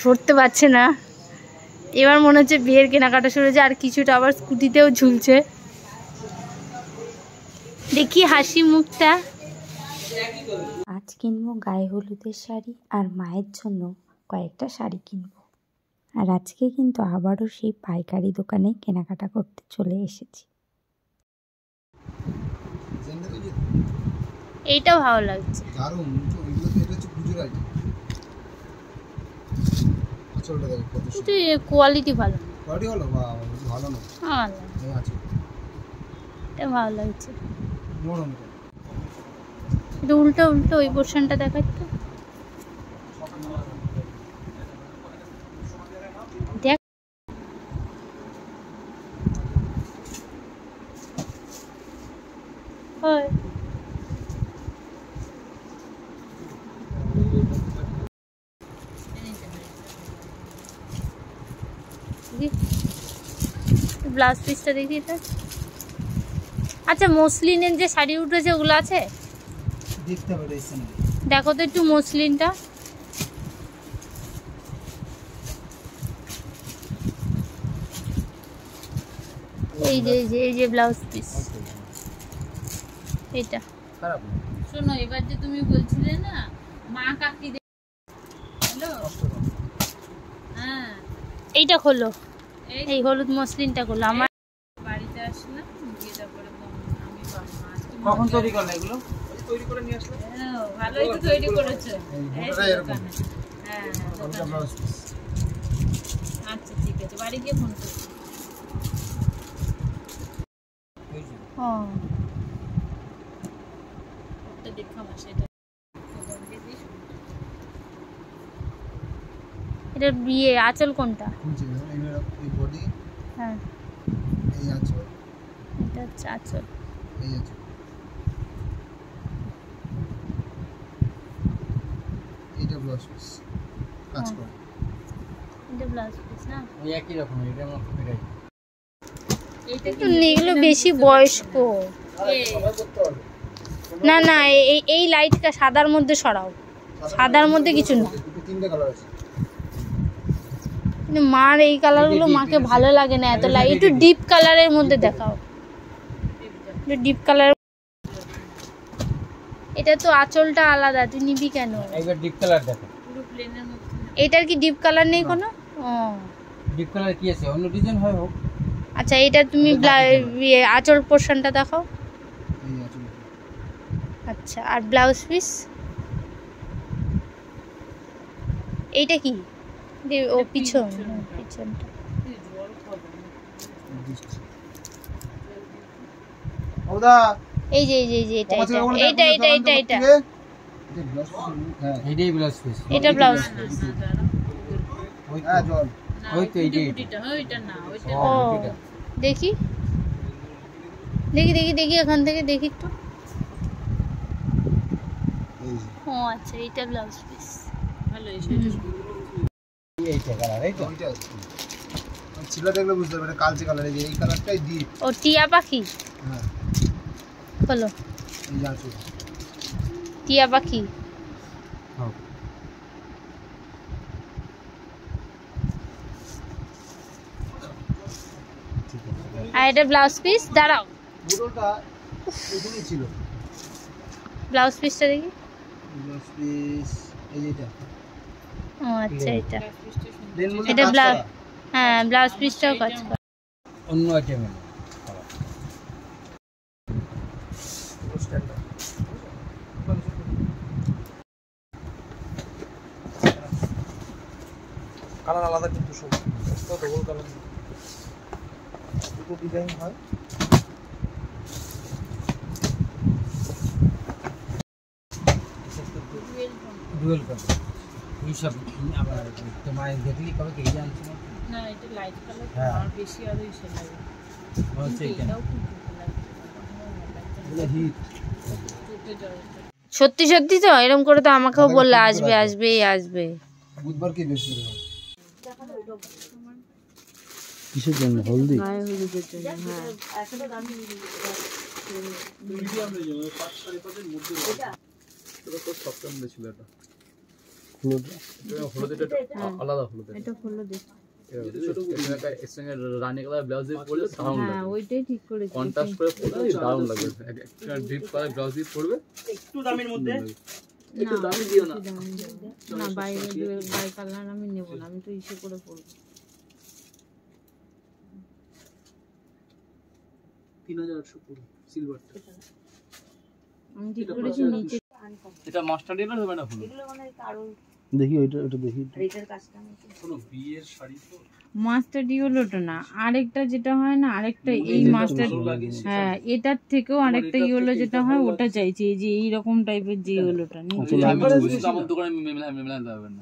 ধরতে পারছে না। এবার মনে হচ্ছে বিয়ের কেনাকাটা শুরু হয়েছে, আর কিছুটা আবার স্কুটিতেও ঝুলছে। দেখি হাসি মুখটা। আজ কিনবো গায়ে হলুদের শাড়ি, আর মায়ের জন্য কয়েকটা শাড়ি কিনবো। আর আজকে কিন্তু আবারও সেই পাইকারি দোকানে কেনাকাটা করতে চলে এসেছি। এইটাও ভালো লাগছে। কোয়ালিটি ভালো, ভালো লাগছে। উল্টো উল্টো ওই পোর্শনটা দেখাচ্ছে। দেখ ব্লাউজ পিসটা দেখি এটা। আচ্ছা মসলিনের যে শাড়ি উঠেছে ওগুলো আছে, দেখতে হবে। দেখো তো একটু মসলিনটা। এই যে এই যে ব্লাউজ পিস এটা। শোনো, এবার যে তুমি বলছিলে না মা কাকি, হ্যালো, হ্যাঁ এইটা খোলো, এই হলুদ মসলিনটা খোলো। আমার বাড়িতে আসলাম, গিয়ে তারপরে আমি কখন তৈরি করলে এগুলো? তৈরি করে নিয়ে আসলে ভালোই তো তৈরি করেছো। হ্যাঁ আচ্ছা ঠিক আছে, বাড়ি গিয়ে ফোন করছি। এটা বিয়ে আঁচল কোনটা? হ্যাঁ এটা হচ্ছে আঁচল। এটা ব্লাউজ পিস কাজ করে। এটা ব্লাউজ পিস না, ওই একই রকম। এটা আমার ফেরাই। এইটা কি এগুলো বেশি বয়স্ক? না না, এই লাইটটা সাদার মধ্যে সরাও, সাদার মধ্যে কিছু না। কিন্তু মার এই কালারগুলো মাকে ভালো লাগে না এত লাইট, একটু ডিপ কালারের মধ্যে দেখাও, একটু ডিপ কালার। এটা তো আঁচলটা আলাদা, তুই নিবি কেন? একবার ডিপ কালার দেখো, পুরো প্লেনের মধ্যে। এটার কি ডিপ কালার নেই কোনো? ও ডিপ কালার কি আছে, অন্য ডিজাইন হয় হোক। আচ্ছা এটা তুমি আঁচল পোরশনটা দেখাও। আচ্ছা আর ব্লাউজ পিস এইটা কি? ও পিছনটা এই যে এটা এইটাই ব্লাউজ পিস। এটা ব্লাউজ পিস। হ্যাঁ জল ওই তো এইটা না ওইটা। ও দেখি এখান থেকে দেখি একটু। ও আচ্ছা এইটা ব্লাউজ পিস, ভালো এইটা কালার। এই তো ছিলা দেখলে বুঝতে পারবে, এটা কালচে কালার। এই কালারটাই ডিপ। ও টিয়া পাখি। হ্যাঁ বলো, এই যাচ্ছে টিয়া পাখি। হ্যাঁ আর এটা ব্লাউজ পিস। দাঁড়াও, পুরোটা এখানেই ছিল। ব্লাউজ পিসটা দেখি। ব্লাউজ পিস এই যেটা। ও আচ্ছা এটা ব্লাউজ। হ্যাঁ ব্লাউজ পিসটাও কাজ করে অন্য আইটেমে। কালার আলাদা কিন্তু সব ডবল কালার দুটো ডিজাইন হয়। ডুয়েল কালার এই সব আবার তোমার দেখলি কবে কি জানছ না? এটা লাইট কালার আর বেশি আর ইসে লাগে হচ্ছে এটাও খুব ভালো লাগে। সত্যি সত্যি তো এরকম করে তো আমাকেও বললে আসবে বুধবার কি বেশি কিসের জন্য? হলদি, গায়ে হলুদের জন্য। হ্যাঁ এতটা দামি মিডিয়াম এর জন্য 5-5.5 এর মধ্যে এটা তো সব কম ছিল। এটা আলাদা হলুদ এটা হলুদ রানী কালার ব্লাউজ দিয়ে পরলে দারুণ হ্যাঁ লাগবে ওইটাই ঠিক করেছি কন্ট্রাস্ট করে পরলে দারুণ লাগবে একটা ডিপ কালার ব্লাউজ দিয়ে পরবে একটু দামের মধ্যে একটু দামি দিও না না বাইরে বাই কালার আমি নেব না আমি তো ইসে করে পরবো 3800 পুরো সিলভারটা আমি ঠিক করেছি নিচে এটা মাস্টার ডিলার হবে না হলো এগুলো মানে কারো দেখি ওটা দেখি এটার কাজটা আমি কোনো বিয়ের শাড়ি তো মাস্টার ইয়েলোটা না আরেকটা যেটা হয় না আরেকটা এই মাস্টার হ্যাঁ এটার থেকেও আরেকটা ইয়েলো যেটা হয় ওটা চাইছি এই যে এইরকম টাইপের যে ইয়েলোটা নিচে আমার দোকানে মেলাতে হবে না